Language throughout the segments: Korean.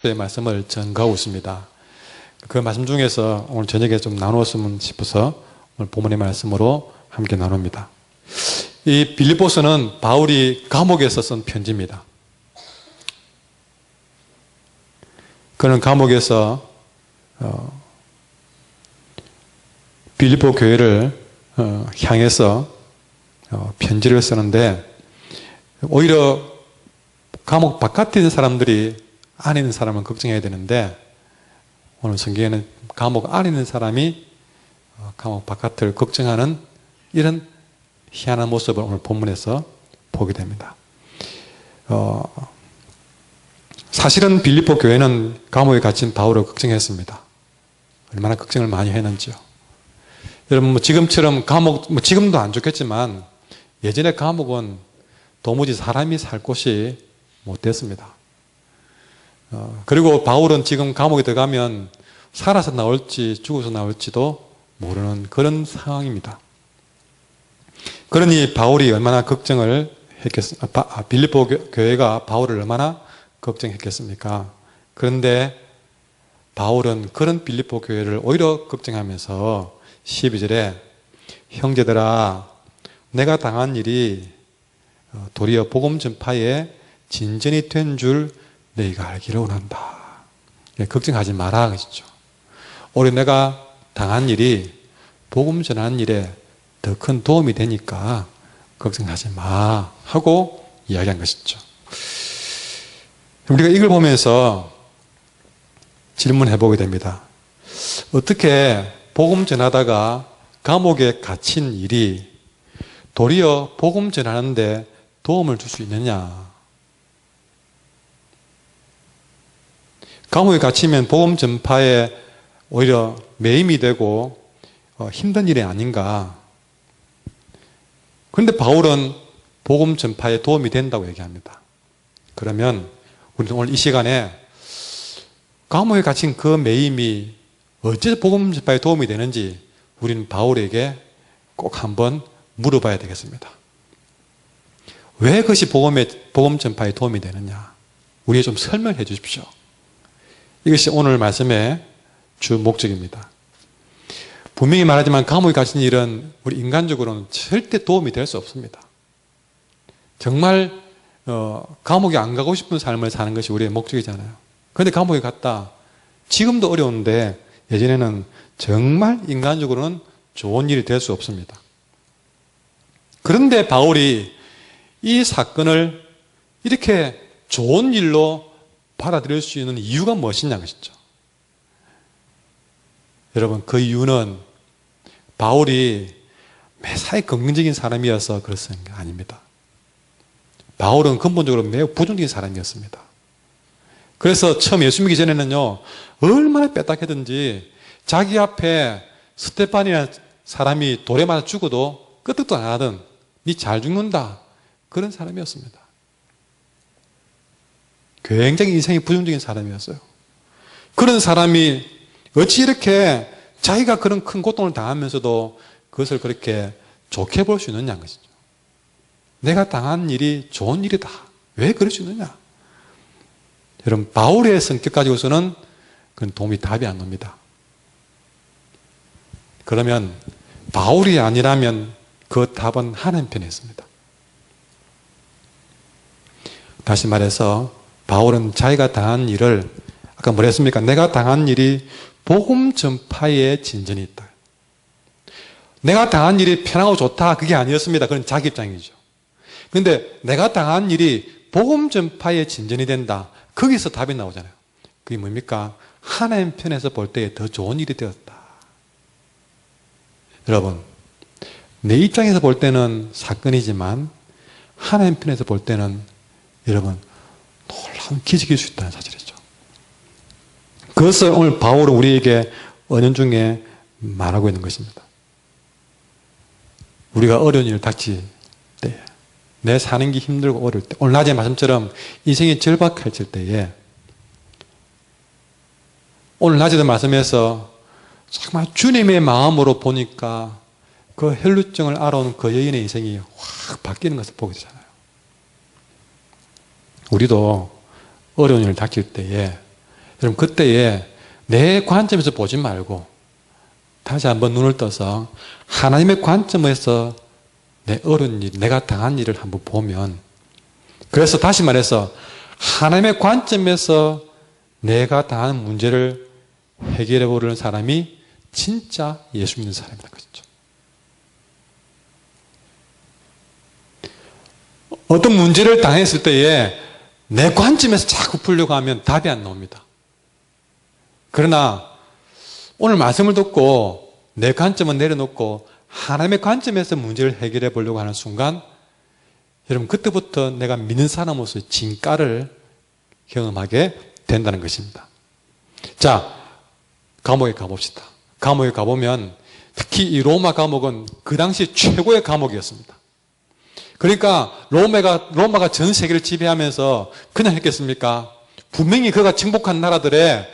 의 말씀을 전가하고 있습니다. 그 말씀 중에서 오늘 저녁에 좀 나누었으면 싶어서 오늘 본문의 말씀으로 함께 나눕니다. 이 빌립보서는 바울이 감옥에서 쓴 편지입니다. 그는 감옥에서 빌립보 교회를 향해서 편지를 쓰는데, 오히려 감옥 바깥에 있는 사람들이 안에 있는 사람을 걱정해야 되는데, 오늘 성경에는 감옥 안에 있는 사람이 감옥 바깥을 걱정하는 이런 희한한 모습을 오늘 본문에서 보게 됩니다. 사실은 빌립보 교회는 감옥에 갇힌 바울을 걱정했습니다. 얼마나 걱정을 많이 했는지요. 여러분, 지금처럼 감옥, 지금도 안 좋겠지만 예전에 감옥은 도무지 사람이 살 곳이 못 됐습니다. 그리고 바울은 지금 감옥에 들어가면 살아서 나올지 죽어서 나올지도 모르는 그런 상황입니다. 그러니 바울이 얼마나 걱정을 했겠습니까? 빌립보 교회가 바울을 얼마나 걱정했겠습니까? 그런데 바울은 그런 빌립보 교회를 오히려 걱정하면서 12절에 형제들아, 내가 당한 일이 도리어 복음 전파에 진전이 된 줄 너희가 알기를 원한다. 걱정하지 마라 그러시죠. 오히려 내가 당한 일이 복음 전하는 일에 더 큰 도움이 되니까 걱정하지 마 하고 이야기한 것이죠. 우리가 이걸 보면서 질문해 보게 됩니다. 어떻게 복음 전하다가 감옥에 갇힌 일이 도리어 복음 전하는데 도움을 줄 수 있느냐? 감옥에 갇히면 복음 전파에 오히려 매임이 되고 힘든 일이 아닌가? 그런데 바울은 복음 전파에 도움이 된다고 얘기합니다. 그러면 우리는 오늘 이 시간에 감옥에 갇힌 그 매임이 어째서 복음 전파에 도움이 되는지 우리는 바울에게 꼭 한번 물어봐야 되겠습니다. 왜 그것이 복음 전파에 도움이 되느냐? 우리에게 좀 설명해 주십시오. 이것이 오늘 말씀의 주 목적입니다. 분명히 말하지만 감옥에 갇힌 일은 우리 인간적으로는 절대 도움이 될 수 없습니다. 정말 감옥에 안 가고 싶은 삶을 사는 것이 우리의 목적이잖아요. 그런데 감옥에 갔다. 지금도 어려운데 예전에는 정말 인간적으로는 좋은 일이 될 수 없습니다. 그런데 바울이 이 사건을 이렇게 좋은 일로 받아들일 수 있는 이유가 무엇이냐 것이죠. 여러분, 그 이유는 바울이 매사에 긍정적인 사람이어서 그렇습는 게 아닙니다. 바울은 근본적으로 매우 부정적인 사람이었습니다. 그래서 처음 예수 믿기 전에는요, 얼마나 빼딱했든지 자기 앞에 스테판이라는 사람이 돌에 맞아 죽어도 끄떡도 안 하던 니 잘 죽는다, 그런 사람이었습니다. 굉장히 인생이 부정적인 사람이었어요. 그런 사람이 어찌 이렇게 자기가 그런 큰 고통을 당하면서도 그것을 그렇게 좋게 볼 수 있느냐는 것이죠. 내가 당한 일이 좋은 일이다. 왜 그럴 수 있느냐? 여러분, 바울의 성격 가지고서는 그건 도움이 답이 안 옵니다. 그러면 바울이 아니라면 그 답은 하나님 편에 있습니다. 다시 말해서 바울은 자기가 당한 일을, 아까 뭐라 했습니까? 내가 당한 일이 복음 전파에 진전이 있다. 내가 당한 일이 편하고 좋다, 그게 아니었습니다. 그건 자기 입장이죠. 그런데 내가 당한 일이 복음 전파에 진전이 된다. 거기서 답이 나오잖아요. 그게 뭡니까? 하나님 편에서 볼 때에 더 좋은 일이 되었다. 여러분, 내 입장에서 볼 때는 사건이지만 하나님 편에서 볼 때는 여러분 놀라운 기적일 수 있다는 사실이죠. 그것을 오늘 바울은 우리에게 언연 중에 말하고 있는 것입니다. 우리가 어려운 일을 닥칠 때, 내 사는 게 힘들고 어려울 때, 오늘 낮의 말씀처럼 인생이 절박해질 때에, 오늘 낮에도 말씀에서 정말 주님의 마음으로 보니까 그 혈루증을 알아오는 그 여인의 인생이 확 바뀌는 것을 보게 되잖아요. 우리도 어려운 일을 닥칠 때에 여러분, 그때에 내 관점에서 보지 말고 다시 한번 눈을 떠서 하나님의 관점에서 내 어려운 일, 내가 당한 일을 한번 보면, 그래서 다시 말해서 하나님의 관점에서 내가 당한 문제를 해결해 보려는 사람이 진짜 예수 믿는 사람이라는 것이죠. 어떤 문제를 당했을 때에 내 관점에서 자꾸 풀려고 하면 답이 안 나옵니다. 그러나 오늘 말씀을 듣고 내 관점은 내려놓고 하나님의 관점에서 문제를 해결해 보려고 하는 순간, 여러분, 그때부터 내가 믿는 사람으로서 진가를 경험하게 된다는 것입니다. 자, 감옥에 가봅시다. 감옥에 가보면 특히 이 로마 감옥은 그 당시 최고의 감옥이었습니다. 그러니까 로마가 전 세계를 지배하면서 그냥 했겠습니까? 분명히 그가 정복한 나라들의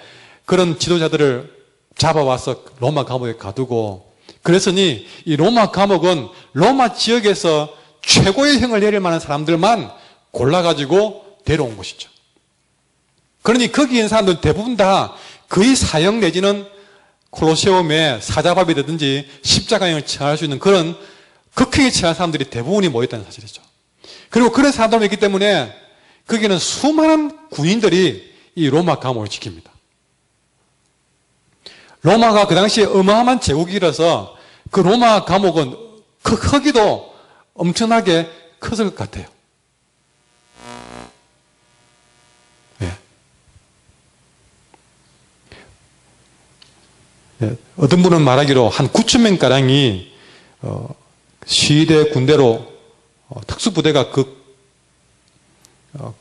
그런 지도자들을 잡아와서 로마 감옥에 가두고, 그랬으니 이 로마 감옥은 로마 지역에서 최고의 형을 내릴 만한 사람들만 골라가지고 데려온 것이죠. 그러니 거기 있는 사람들 대부분 다 거의 사형 내지는 콜로세움에 사자밥이라든지 십자가형을 처할 수 있는 그런 극형에 처한 사람들이 대부분이 모였다는 사실이죠. 그리고 그런 사람들이 있기 때문에 거기는 수많은 군인들이 이 로마 감옥을 지킵니다. 로마가 그 당시에 어마어마한 제국이라서 그 로마 감옥은 그 크기도 엄청나게 컸을 것 같아요. 어떤 분은 말하기로 한 9천 명가량이 시위대 군대로 특수부대가 그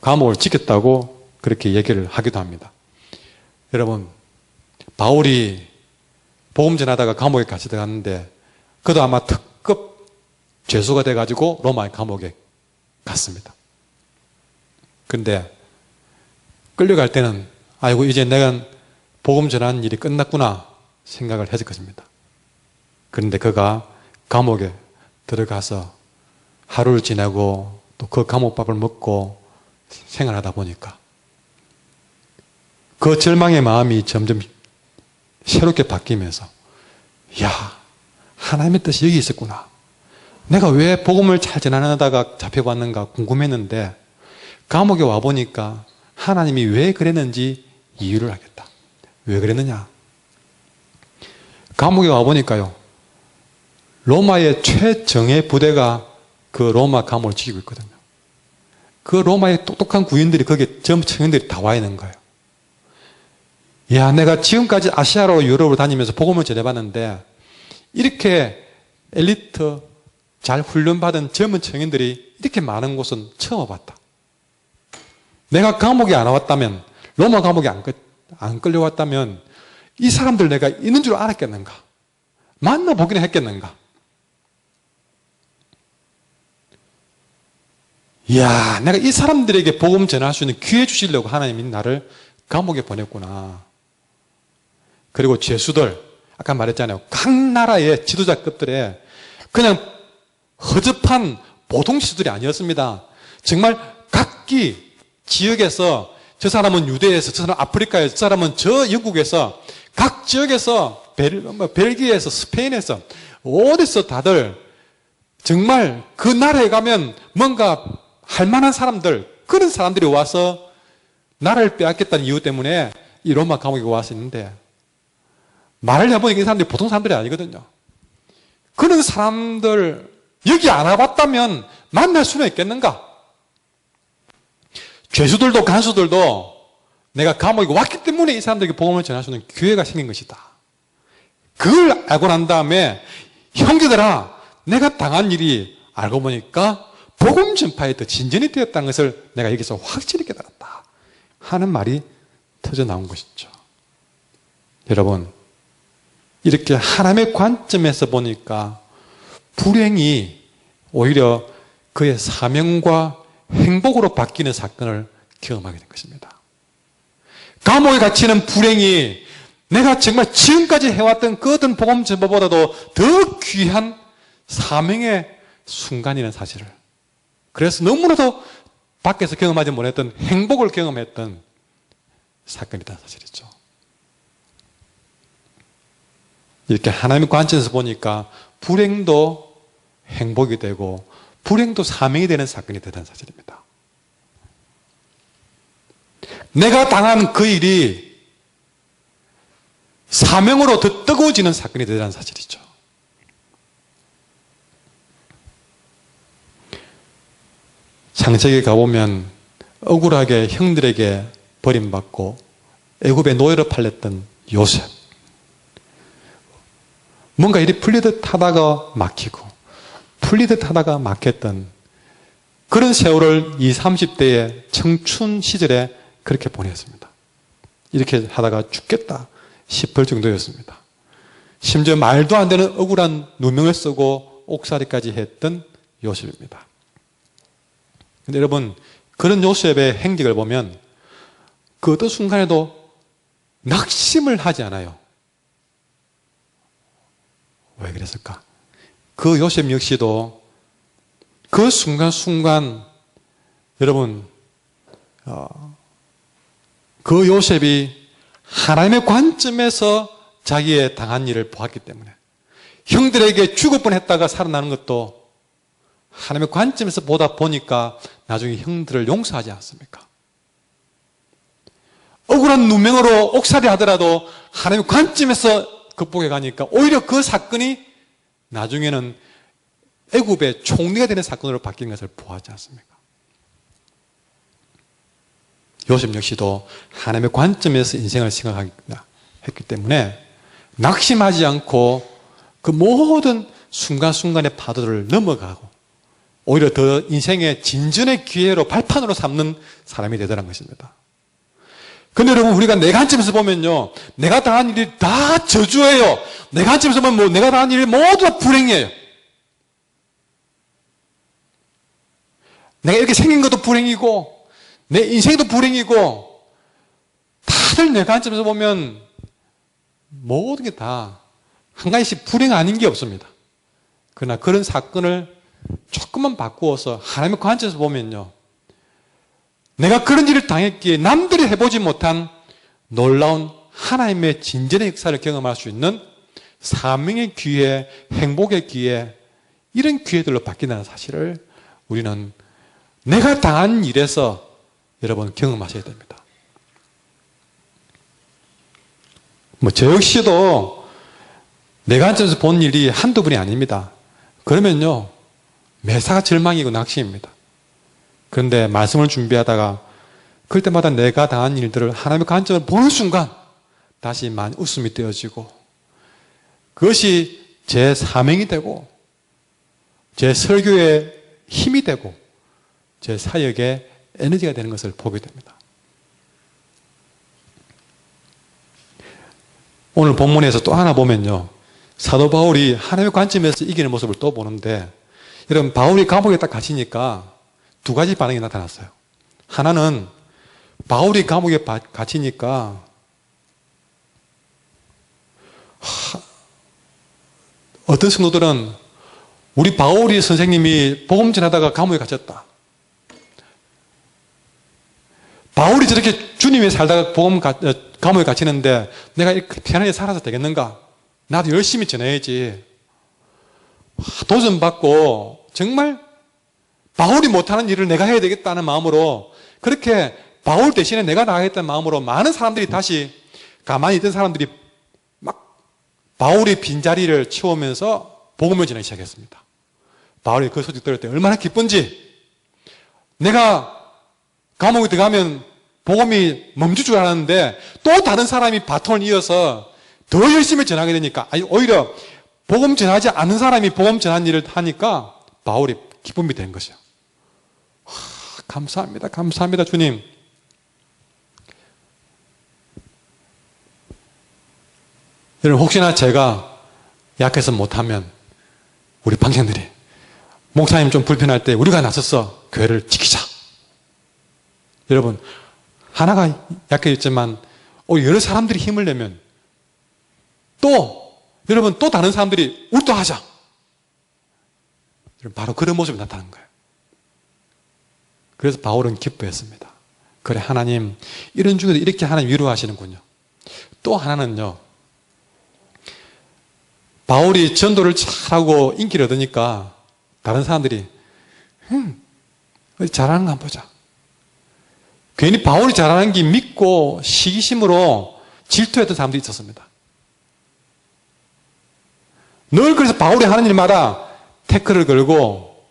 감옥을 지켰다고 그렇게 얘기를 하기도 합니다. 여러분, 바울이 복음 전하다가 감옥에 같이 들어갔는데 그도 아마 특급 죄수가 돼가지고 로마의 감옥에 갔습니다. 근데 끌려갈 때는 아이고 이제 내가 복음 전하는 일이 끝났구나 생각을 했을 것입니다. 그런데 그가 감옥에 들어가서 하루를 지내고 또 그 감옥밥을 먹고 생활하다 보니까 그 절망의 마음이 점점 새롭게 바뀌면서, 야, 하나님의 뜻이 여기 있었구나. 내가 왜 복음을 잘 전하다가 잡혀봤는가 궁금했는데 감옥에 와보니까 하나님이 왜 그랬는지 이유를 알겠다. 왜 그랬느냐? 감옥에 와보니까요, 로마의 최정예 부대가 그 로마 감옥을 지키고 있거든요. 그 로마의 똑똑한 군인들이 거기에 전부 청년들이 다 와 있는 거예요. 야, 내가 지금까지 아시아로 유럽으로 다니면서 복음을 전해봤는데 이렇게 엘리트 잘 훈련받은 젊은 청년들이 이렇게 많은 곳은 처음 와봤다. 내가 감옥에 안 왔다면, 로마 감옥에 안 끌려왔다면 이 사람들 내가 있는 줄 알았겠는가? 만나보기는 했겠는가? 이야, 내가 이 사람들에게 복음 전할 수 있는 기회 주시려고 하나님이 나를 감옥에 보냈구나. 그리고 죄수들, 아까 말했잖아요. 각 나라의 지도자급들의 그냥 허접한 보통 죄수들이 아니었습니다. 정말 각기 지역에서, 저 사람은 유대에서, 저 사람은 아프리카에서, 저 사람은 저 영국에서, 각 지역에서, 벨기에에서, 스페인에서, 어디서 다들 정말 그 나라에 가면 뭔가 할 만한 사람들, 그런 사람들이 와서 나라를 빼앗겠다는 이유 때문에 이 로마 감옥에 와서 있는데, 말을 해보니까 이 사람들이 보통 사람들이 아니거든요. 그런 사람들 여기 안 와봤다면 만날 수는 있겠는가? 죄수들도 간수들도 내가 감옥에 왔기 때문에 이 사람들에게 복음을 전할 수 있는 기회가 생긴 것이다. 그걸 알고 난 다음에, 형제들아, 내가 당한 일이 알고 보니까 복음 전파에 더 진전이 되었다는 것을 내가 여기서 확실히 깨달았다 하는 말이 터져 나온 것이죠. 여러분, 이렇게 하나님의 관점에서 보니까 불행이 오히려 그의 사명과 행복으로 바뀌는 사건을 경험하게 된 것입니다. 감옥에 갇히는 불행이 내가 정말 지금까지 해왔던 그 어떤 복음 전파보다도 더 귀한 사명의 순간이라는 사실을, 그래서 너무나도 밖에서 경험하지 못했던 행복을 경험했던 사건이다 사실이죠. 이렇게 하나님의 관점에서 보니까 불행도 행복이 되고 불행도 사명이 되는 사건이 되다는 사실입니다. 내가 당한 그 일이 사명으로 더 뜨거워지는 사건이 되다는 사실이죠. 창세기에 가보면 억울하게 형들에게 버림받고 애굽의 노예로 팔렸던 요셉, 뭔가 일이 풀리듯 하다가 막히고 풀리듯 하다가 막혔던 그런 세월을 20, 30대의 청춘 시절에 그렇게 보냈습니다. 이렇게 하다가 죽겠다 싶을 정도였습니다. 심지어 말도 안 되는 억울한 누명을 쓰고 옥살이까지 했던 요셉입니다. 근데 여러분, 그런 요셉의 행적을 보면 그 어떤 순간에도 낙심을 하지 않아요. 왜 그랬을까? 그 요셉 역시도 그 순간순간 여러분, 그 요셉이 하나님의 관점에서 자기의 당한 일을 보았기 때문에 형들에게 죽을 뻔했다가 살아나는 것도 하나님의 관점에서 보다 보니까 나중에 형들을 용서하지 않습니까? 억울한 누명으로 옥살이 하더라도 하나님의 관점에서 극복해 가니까 오히려 그 사건이 나중에는 애굽의 총리가 되는 사건으로 바뀐 것을 보았지 않습니까? 요셉 역시도 하나님의 관점에서 인생을 생각했기 때문에 낙심하지 않고 그 모든 순간순간의 파도를 넘어가고 오히려 더 인생의 진전의 기회로 발판으로 삼는 사람이 되더라는 것입니다. 근데 여러분, 우리가 내 관점에서 보면요, 내가 당한 일이 다 저주예요. 내 관점에서 보면 내가 당한 일이 모두 다 불행이에요. 내가 이렇게 생긴 것도 불행이고 내 인생도 불행이고 다들 내 관점에서 보면 모든 게 다 한 가지씩 불행 아닌 게 없습니다. 그러나 그런 사건을 조금만 바꾸어서 하나님의 관점에서 보면요, 내가 그런 일을 당했기에 남들이 해보지 못한 놀라운 하나님의 진전의 역사를 경험할 수 있는 사명의 기회, 행복의 기회, 이런 기회들로 바뀐다는 사실을 우리는 내가 당한 일에서 여러분 경험하셔야 됩니다. 저 역시도 내가 관점에서 본 일이 한두 번이 아닙니다. 그러면요, 매사가 절망이고 낙심입니다. 그런데 말씀을 준비하다가 그럴 때마다 내가 당한 일들을 하나님의 관점을 보는 순간 다시 많이 웃음이 띄어지고 그것이 제 사명이 되고 제 설교의 힘이 되고 제 사역의 에너지가 되는 것을 보게 됩니다. 오늘 본문에서 또 하나 보면요, 사도 바울이 하나님의 관점에서 이기는 모습을 또 보는데, 여러분, 바울이 감옥에 딱 갇히니까 두 가지 반응이 나타났어요. 하나는 바울이 감옥에 갇히니까 어떤 성도들은 우리 바울이 선생님이 복음 전하다가 감옥에 갇혔다, 바울이 저렇게 주님이 살다가 감옥에 갇히는데 내가 이렇게 편하게 살아서 되겠는가? 나도 열심히 전해야지. 도전받고 정말 바울이 못하는 일을 내가 해야 되겠다는 마음으로, 그렇게 바울 대신에 내가 나가겠다는 마음으로 많은 사람들이 다시, 가만히 있던 사람들이 막 바울의 빈자리를 채우면서 복음을 전하기 시작했습니다. 바울이 그 소식 들을 때 얼마나 기쁜지, 내가 감옥에 들어가면 복음이 멈출 줄 알았는데 또 다른 사람이 바톤을 이어서 더 열심히 전하게 되니까, 오히려 복음 전하지 않은 사람이 복음 전한 일을 하니까 바울이 기쁨이 된 것이요. 감사합니다. 감사합니다, 주님. 여러분, 혹시나 제가 약해서 못하면 우리 방청들이, 목사님 좀 불편할 때 우리가 나서서 교회를 지키자. 여러분, 하나가 약해졌지만 여러 사람들이 힘을 내면 여러분 또 다른 사람들이 우리도 하자. 바로 그런 모습이 나타난 거예요. 그래서 바울은 기뻐했습니다. 그래, 하나님, 이런 중에도 이렇게 하나님 위로하시는군요. 또 하나는요, 바울이 전도를 잘하고 인기를 얻으니까 다른 사람들이 어디 잘하는 거 한번 보자. 괜히 바울이 잘하는 게 믿고 시기심으로 질투했던 사람들이 있었습니다. 늘 그래서 바울이 하는 일마다 태클을 걸고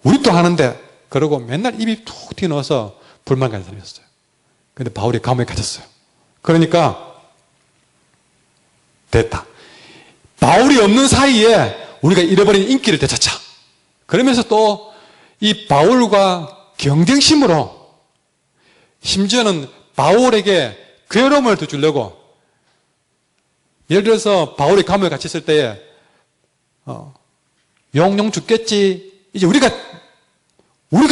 우리 또 하는데 그러고 맨날 입이 툭 튀어나와서 불만 가진 사람이었어요. 그런데 바울이 감옥에 갇혔어요. 그러니까 됐다. 바울이 없는 사이에 우리가 잃어버린 인기를 되찾자. 그러면서 또 이 바울과 경쟁심으로 심지어는 바울에게 괴로움을 더 주려고, 예를 들어서 바울이 감옥에 갇혔을 때에 영영 죽겠지. 이제 우리가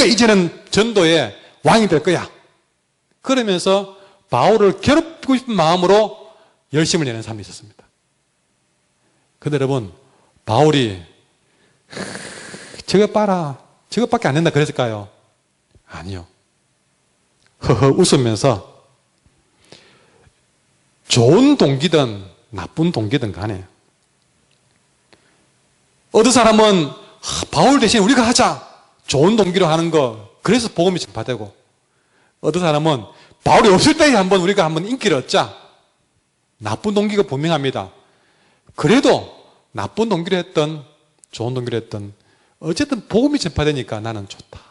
이제는 전도의 왕이 될 거야. 그러면서 바울을 괴롭히고 싶은 마음으로 열심을 내는 사람이 있었습니다. 근데 여러분, 바울이 저거 봐라, 저것밖에 안 된다 그랬을까요? 아니요. 허허 웃으면서 좋은 동기든 나쁜 동기든 간에 어떤 사람은 바울 대신 우리가 하자, 좋은 동기로 하는 거, 그래서 복음이 전파되고, 어떤 사람은 바울이 없을 때 우리가 한번 인기를 얻자, 나쁜 동기가 분명합니다. 그래도 나쁜 동기로 했던 좋은 동기로 했던 어쨌든 복음이 전파되니까 나는 좋다.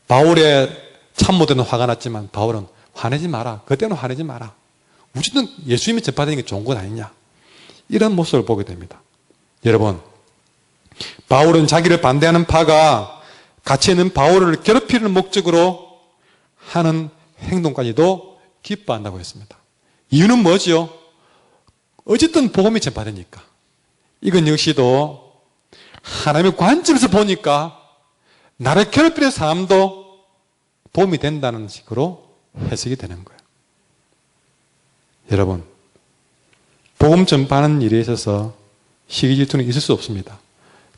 바울의 참모들은 화가 났지만 바울은 화내지 마라. 그때는 화내지 마라. 어쨌든 예수님이 전파되는 게 좋은 건 아니냐. 이런 모습을 보게 됩니다. 여러분, 바울은 자기를 반대하는 파가 갇혀 있는 바울을 괴롭히는 목적으로 하는 행동까지도 기뻐한다고 했습니다. 이유는 뭐지요? 어쨌든 복음이 전파되니까. 이건 역시도 하나님의 관점에서 보니까 나를 괴롭히는 사람도 도움이 된다는 식으로 해석이 되는 거예요. 여러분, 복음 전파하는 일에 있어서 시기 질투는 있을 수 없습니다.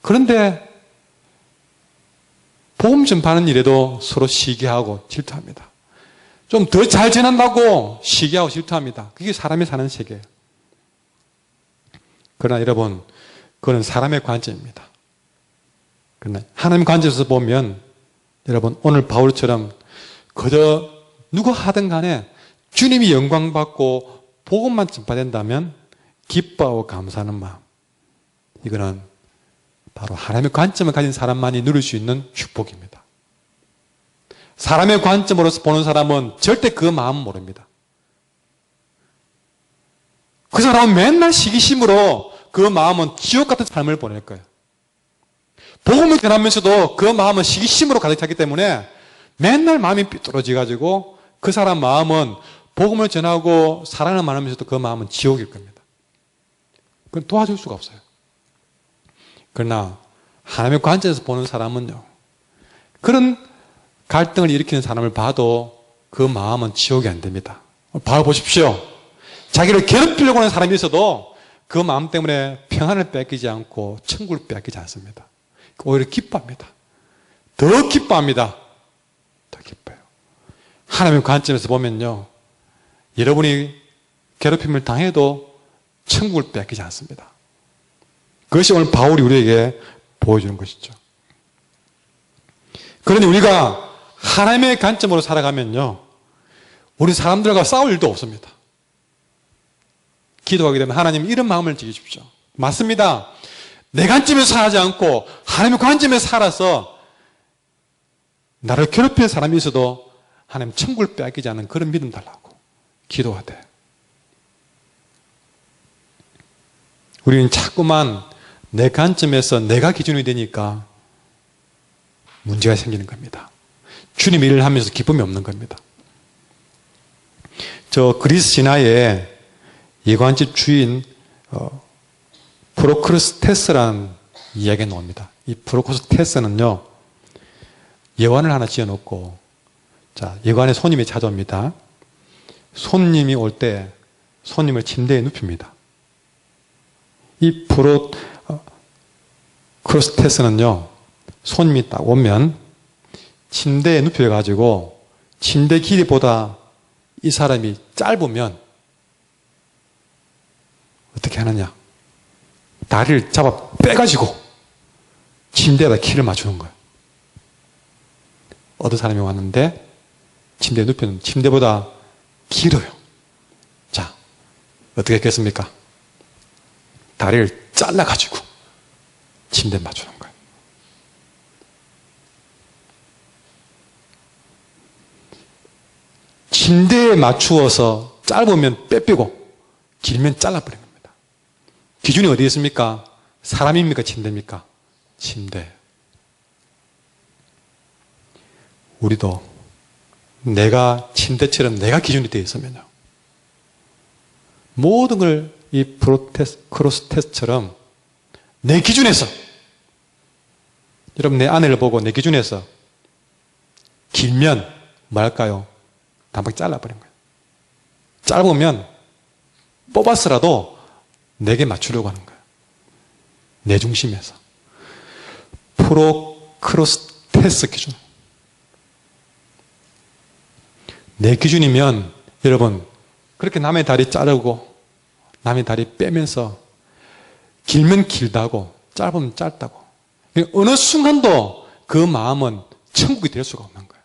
그런데 복음 전파하는 일에도 서로 시기하고 질투합니다. 좀 더 잘 전한다고 시기하고 질투합니다. 그게 사람이 사는 세계예요. 그러나 여러분, 그건 사람의 관점입니다. 그러나 하나님의 관점에서 보면 여러분, 오늘 바울처럼 그저 누가 하든 간에 주님이 영광 받고 복음만 전파된다면 기뻐하고 감사하는 마음, 이거는 바로 하나님의 관점을 가진 사람만이 누릴 수 있는 축복입니다. 사람의 관점으로서 보는 사람은 절대 그 마음 모릅니다. 그 사람은 맨날 시기심으로 그 마음은 지옥 같은 삶을 보낼 거예요. 복음을 전하면서도 그 마음은 시기심으로 가득 차기 때문에 맨날 마음이 삐뚤어져가지고 그 사람 마음은 복음을 전하고 사랑을 많으면서도 그 마음은 지옥일 겁니다. 그건 도와줄 수가 없어요. 그러나 하나님의 관점에서 보는 사람은요, 그런 갈등을 일으키는 사람을 봐도 그 마음은 지옥이 안 됩니다. 바로 보십시오. 자기를 괴롭히려고 하는 사람이 있어도 그 마음 때문에 평안을 뺏기지 않고 천국을 뺏기지 않습니다. 오히려 기뻐합니다. 더 기뻐합니다. 더 기뻐요. 하나님의 관점에서 보면요, 여러분이 괴롭힘을 당해도 천국을 뺏기지 않습니다. 그것이 오늘 바울이 우리에게 보여주는 것이죠. 그러니 우리가 하나님의 관점으로 살아가면요, 우리 사람들과 싸울 일도 없습니다. 기도하게 되면 하나님 이런 마음을 지키십시오. 맞습니다. 내 관점에서 살지 않고 하나님의 관점에서 살아서 나를 괴롭히는 사람이 있어도 하나님 천국을 빼앗기지 않는 그런 믿음 달라고 기도하되, 우리는 자꾸만 내 관점에서 내가 기준이 되니까 문제가 생기는 겁니다. 주님 일을 하면서 기쁨이 없는 겁니다. 저 그리스 신화에 예관집 주인 프로크루스테스라는 이야기가 나옵니다. 이 프로크루스테스는요, 예관을 하나 지어놓고, 자, 예관에 손님이 찾아옵니다. 손님이 올 때 손님을 침대에 눕힙니다. 이 프로크루스테스는요, 손님이 딱 오면 침대에 눕혀가지고 침대 길이보다 이 사람이 짧으면 어떻게 하느냐? 다리를 잡아 빼가지고 침대에다 키를 맞추는 거예요. 어떤 사람이 왔는데 침대에 눕혀는 침대보다 길어요. 자, 어떻게 했겠습니까? 다리를 잘라가지고 침대에 맞추는 거예요. 침대에 맞추어서 짧으면 빼빼고 길면 잘라버린 겁니다. 기준이 어디에 있습니까? 사람입니까? 침대입니까? 침대. 우리도 내가 침대처럼 내가 기준이 되어 있으면요. 모든 걸 이 크로스 테스트처럼 내 기준에서 여러분 내 아내를 보고 내 기준에서 길면 뭐 할까요? 단박에 잘라버린 거예요. 짧으면 뽑았으라도 내게 맞추려고 하는 거예요. 내 중심에서. 크로스 테스트 기준. 내 기준이면 여러분 그렇게 남의 다리 자르고 남의 다리 빼면서 길면 길다고 짧으면 짧다고 어느 순간도 그 마음은 천국이 될 수가 없는 거예요.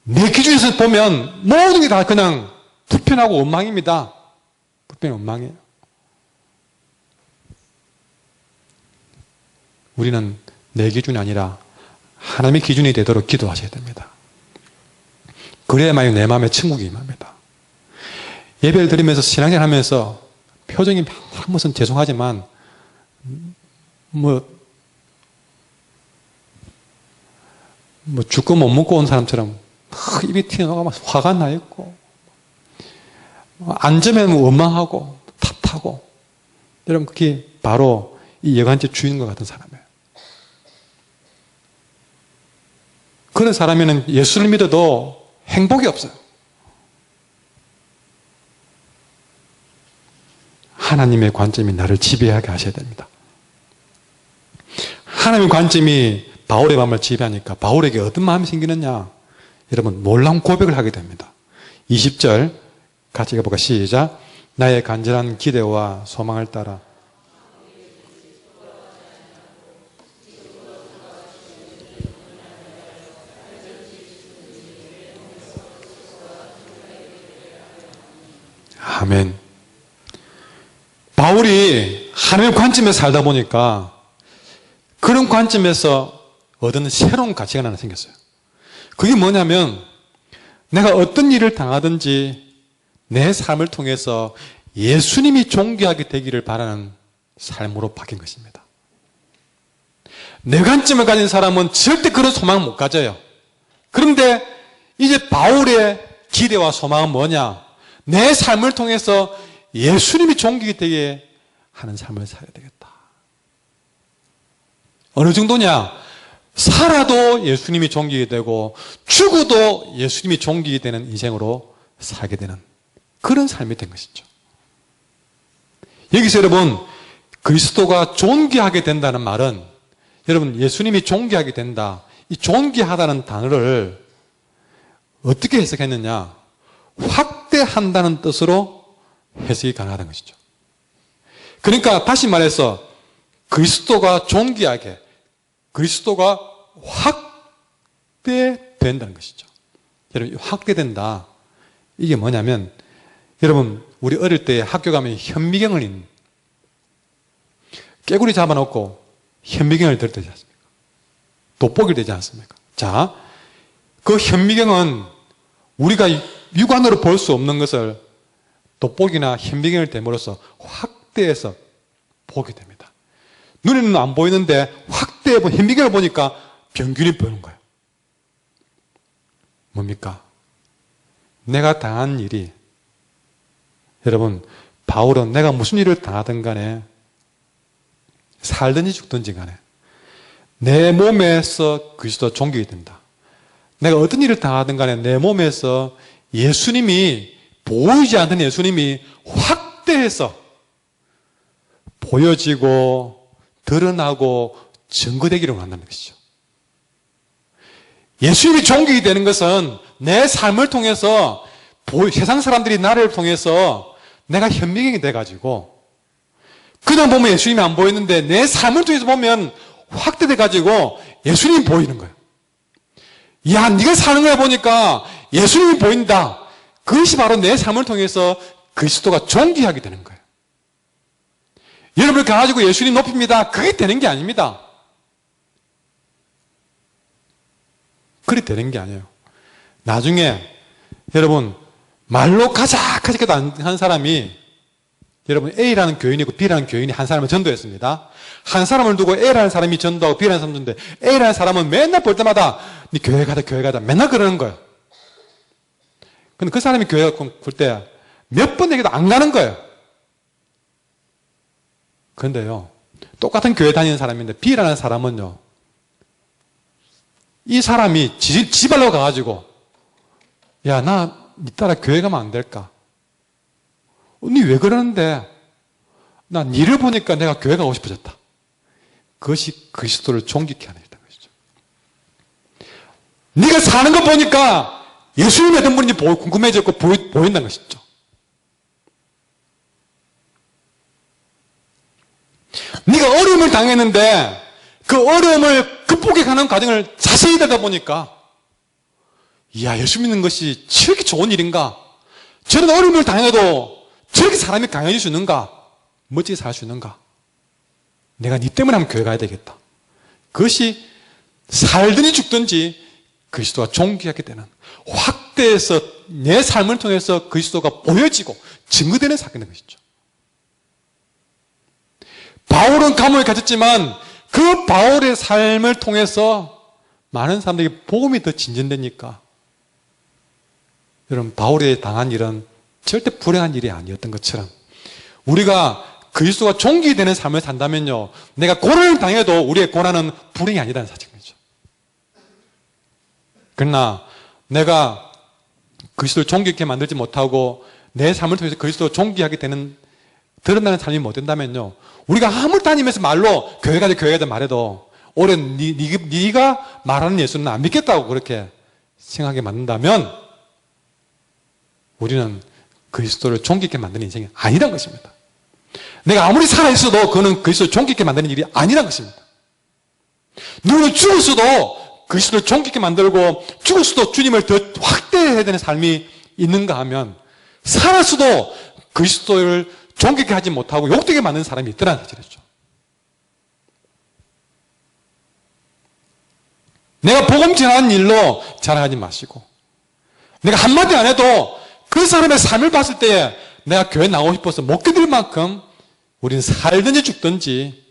내 기준에서 보면 모든 게 다 그냥 불편하고 원망입니다. 불편 원망이에요. 우리는 내 기준이 아니라 하나님의 기준이 되도록 기도하셔야 됩니다. 그래야만이 내 마음에 천국이 임합니다. 예배를 드리면서 신앙생활 하면서 표정이 한 번은 죄송하지만 죽고 못 먹고 온 사람처럼 입이 튀어나가면 화가 나 있고 앉으면 원망하고 탓하고 여러분 그게 바로 이 여간집 주인과 같은 사람이에요. 그런 사람에는 예수를 믿어도 행복이 없어요. 하나님의 관점이 나를 지배하게 하셔야 됩니다. 하나님의 관점이 바울의 마음을 지배하니까 바울에게 어떤 마음이 생기느냐? 여러분 놀라운 고백을 하게 됩니다. 20절 같이 읽어볼까? 시작. 나의 간절한 기대와 소망을 따라 아멘. 바울이 하나님의 관점에서 살다 보니까 그런 관점에서 얻는 새로운 가치가 하나 생겼어요. 그게 뭐냐면 내가 어떤 일을 당하든지 내 삶을 통해서 예수님이 존귀하게 되기를 바라는 삶으로 바뀐 것입니다. 내 관점을 가진 사람은 절대 그런 소망을 못 가져요. 그런데 이제 바울의 기대와 소망은 뭐냐? 내 삶을 통해서 예수님이 존귀하게 되게 하는 삶을 살아야 되겠다. 어느 정도냐? 살아도 예수님이 존귀하게 되고 죽어도 예수님이 존귀하게 되는 인생으로 살게 되는 그런 삶이 된 것이죠. 여기서 여러분 그리스도가 존귀하게 된다는 말은 여러분 예수님이 존귀하게 된다. 이 존귀하다는 단어를 어떻게 해석했느냐? 확대한다는 뜻으로 해석이 가능하다는 것이죠. 그러니까 다시 말해서 그리스도가 존귀하게 그리스도가 확대된다는 것이죠. 여러분 확대된다. 이게 뭐냐면 여러분 우리 어릴 때 학교 가면 현미경을 읽는 깨구리 잡아놓고 현미경을 들 때지 않습니까? 돋보기를 되지 않습니까? 자, 그 현미경은 우리가 육안으로 볼 수 없는 것을 돋보기나 현미경을 댐으로써 확대해서 보게 됩니다. 눈에는 안 보이는데 확대해 본 현미경을 보니까 병균이 보이는 거예요. 뭡니까? 내가 당한 일이 여러분 바울은 내가 무슨 일을 당하든 간에 살든지 죽든지 간에 내 몸에서 그리스도가 존귀가 된다. 내가 어떤 일을 당하든 간에 내 몸에서 예수님이 보이지 않는 예수님이 확대해서 보여지고 드러나고 증거되기를 원한다는 것이죠. 예수님이 종기게 되는 것은 내 삶을 통해서 세상 사람들이 나를 통해서 내가 현미경이 돼가지고 그냥 보면 예수님이 안 보이는데 내 삶을 통해서 보면 확대돼가지고 예수님이 보이는 거예요. 야, 네가 사는 걸 보니까 예수님이 보인다. 그것이 바로 내 삶을 통해서 그리스도가 존귀하게 되는 거예요. 여러분을 가지고 예수님 높입니다. 그게 되는 게 아닙니다. 그리 되는 게 아니에요. 나중에 여러분 말로 가작가작 한 사람이 여러분 A라는 교인이 있고 B라는 교인이 한 사람을 전도했습니다. 한 사람을 두고 A라는 사람이 전도하고 B라는 사람이 전도해. A라는 사람은 맨날 볼 때마다 네 교회 가자 맨날 그러는 거예요. 근데 그 사람이 교회 볼 때 몇 번 얘기도 안 가는 거예요. 그런데요, 똑같은 교회 다니는 사람인데 B라는 사람은요, 이 사람이 지발로 가가지고 야, 나 니 따라 교회 가면 안 될까? 니 왜 그러는데? 나 니를 보니까 내가 교회 가고 싶어졌다. 그것이 그리스도를 존귀케 하는 일이라는 것이죠. 네가 사는 거 보니까 예수님이 어떤 분인지 궁금해졌고 보인다는 것이죠. 네가 어려움을 당했는데 그 어려움을 극복해가는 과정을 자세히 되다 보니까 이야, 예수 믿는 것이 저렇게 좋은 일인가? 저런 어려움을 당해도 저렇게 사람이 강해질 수 있는가? 멋지게 살 수 있는가? 내가 니 때문에 하면 교회 가야 되겠다. 그것이 살든지 죽든지 그리스도가 존귀하게 되는, 확대해서 내 삶을 통해서 그리스도가 보여지고 증거되는 사건인 것이죠. 바울은 감옥에 갇혔지만 그 바울의 삶을 통해서 많은 사람들에게 복음이 더 진전되니까 여러분, 바울이 당한 일은 절대 불행한 일이 아니었던 것처럼 우리가 그리스도가 존귀되는 삶을 산다면요, 내가 고난을 당해도 우리의 고난은 불행이 아니라는 사실이죠. 그러나 내가 그리스도를 존귀하게 만들지 못하고 내 삶을 통해서 그리스도를 존귀하게 되는, 드러나는 삶이 못 된다면요, 우리가 아무리 다니면서 말로 교회 가자 말해도 올해 네가 말하는 예수는 안 믿겠다고 그렇게 생각하게 만든다면 우리는 그리스도를 존귀하게 만드는 인생이 아니란 것입니다. 내가 아무리 살아있어도 그거는 그리스도를 존귀하게 만드는 일이 아니란 것입니다. 누구는 죽었어도 그리스도를 존귀하게 만들고 죽었어도 주님을 더 확대해야 되는 삶이 있는가 하면 살았어도 그리스도를 존귀하게 하지 못하고 욕되게 만드는 사람이 있더라는 사실이죠. 내가 복음 전하는 일로 자랑하지 마시고 내가 한마디 안 해도 그 사람의 삶을 봤을 때 내가 교회 나오고 싶어서 못 견딜 만큼 우리는 살든지 죽든지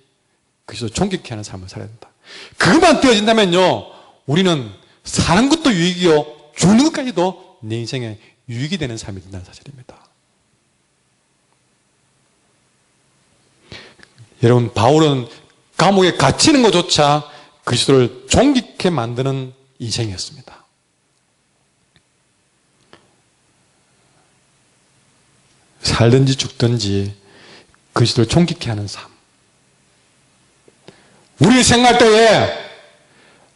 그리스도 존귀케 하는 삶을 살아야 된다. 그것만 되어진다면요, 우리는 사는 것도 유익이요 죽는 것까지도 내 인생에 유익이 되는 삶이 된다는 사실입니다. 여러분, 바울은 감옥에 갇히는 것조차 그리스도를 존귀케 만드는 인생이었습니다. 살든지 죽든지 그리스도를 존귀케 하는 삶. 우리 생각할 때에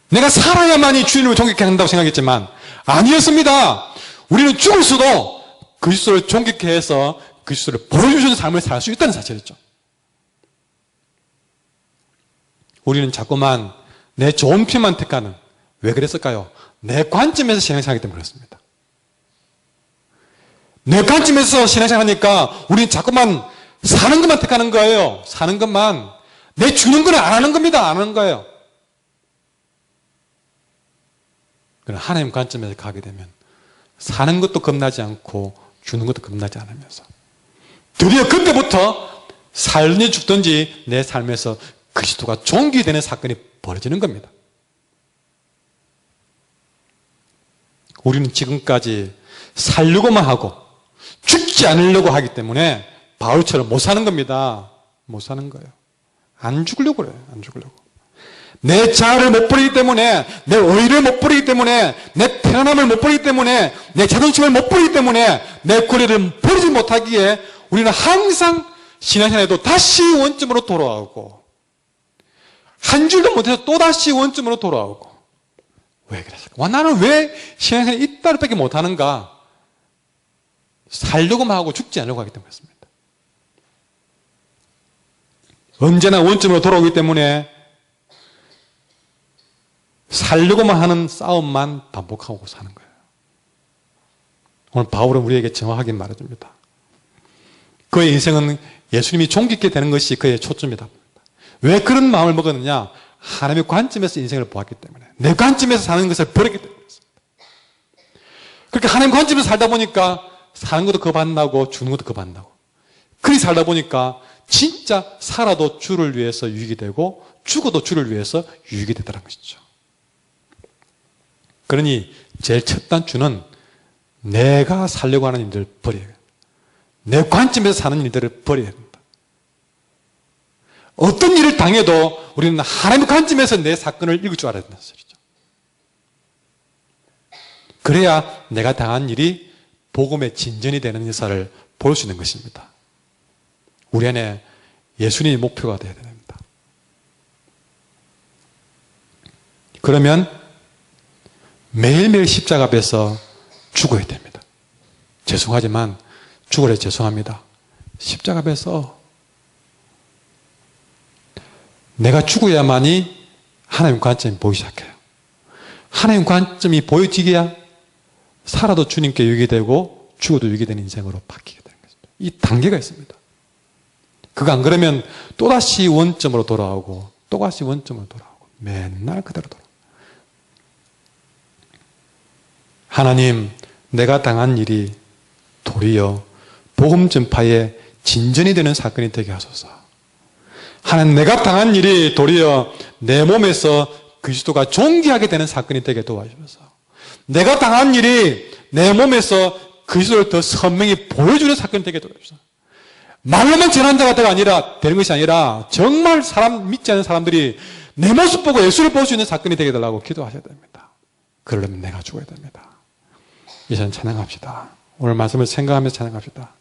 내가 살아야만이 주님을 존귀케 한다고 생각했지만 아니었습니다. 우리는 죽을수도 그리스도를 존귀케 해서 그리스도를 보여주시는 삶을 살 수 있다는 사실이죠. 우리는 자꾸만 내 좋은 편만 택하는, 왜 그랬을까요? 내 관점에서 신앙생활하기 때문에 그렇습니다. 내 관점에서 신앙생활하니까 우리는 자꾸만 사는 것만 택하는 거예요. 사는 것만. 내 주는 건 안 하는 겁니다. 안 하는 거예요. 그러나 하나님 관점에서 가게 되면 사는 것도 겁나지 않고 주는 것도 겁나지 않으면서 드디어 그때부터 살든지 죽든지 내 삶에서 그리스도가 존귀되는 사건이 벌어지는 겁니다. 우리는 지금까지 살려고만 하고 죽지 않으려고 하기 때문에 바울처럼 못 사는 겁니다. 못 사는 거예요. 안 죽으려고 그래요. 안 죽으려고. 내 자아를 못 버리기 때문에, 내 의의를 못 버리기 때문에, 내 편안함을 못 버리기 때문에, 내 자존심을 못 버리기 때문에, 내 권리를 버리지 못하기에 우리는 항상 신앙생활에도 다시 원점으로 돌아오고 한 줄도 못해서 또다시 원점으로 돌아오고 왜 그랬을까? 와, 나는 왜 신앙생활 이따로밖에 못하는가? 살려고만 하고 죽지 않으려고 하기 때문이었습니다. 언제나 원점으로 돌아오기 때문에 살려고만 하는 싸움만 반복하고 사는 거예요. 오늘 바울은 우리에게 정확하게 말해줍니다. 그의 인생은 예수님이 존귀케 되는 것이 그의 초점이다. 왜 그런 마음을 먹었느냐? 하나님의 관점에서 인생을 보았기 때문에, 내 관점에서 사는 것을 버렸기 때문이었습니다. 그렇게 하나님 관점에서 살다 보니까 사는 것도 겁안나고 죽는 것도 겁안나고, 그렇게 살다 보니까 진짜 살아도 주를 위해서 유익이 되고 죽어도 주를 위해서 유익이 되더라는 것이죠. 그러니 제일 첫 단추는 내가 살려고 하는 일들을 버려야 된다. 내 관점에서 사는 일들을 버려야 된다. 어떤 일을 당해도 우리는 하나님의 관점에서 내 사건을 읽을 줄 알아야 된다는 소리죠. 그래야 내가 당한 일이 복음의 진전이 되는 역사를 볼 수 있는 것입니다. 우리 안에 예수님이 목표가 되어야 됩니다. 그러면 매일매일 십자가 앞에서 죽어야 됩니다. 죄송하지만 죽으래 죄송합니다. 십자가 앞에서 내가 죽어야만이 하나님 관점이 보이기 시작해요. 하나님 관점이 보여지기야 살아도 주님께 유익이 되고 죽어도 유익이 되는 인생으로 바뀌게 되는 것입니다. 이 단계가 있습니다. 그거 안 그러면 또다시 원점으로 돌아오고 또다시 원점으로 돌아오고 맨날 그대로 돌아오고. 하나님, 내가 당한 일이 도리어 복음 전파의 진전이 되는 사건이 되게 하소서. 하나님, 내가 당한 일이 도리어 내 몸에서 그리스도가 존귀하게 되는 사건이 되게 도와주셔서, 내가 당한 일이 내 몸에서 그리스도를 더 선명히 보여주는 사건이 되게 도와주셔서, 말로만 전하는 자가 아니라 되는 것이 아니라 정말 믿지 않는 사람들이 내 모습 보고 예수를 볼 수 있는 사건이 되게 달라고 기도하셔야 됩니다. 그러려면 내가 죽어야 됩니다. 이 시간 찬양합시다. 오늘 말씀을 생각하면서 찬양합시다.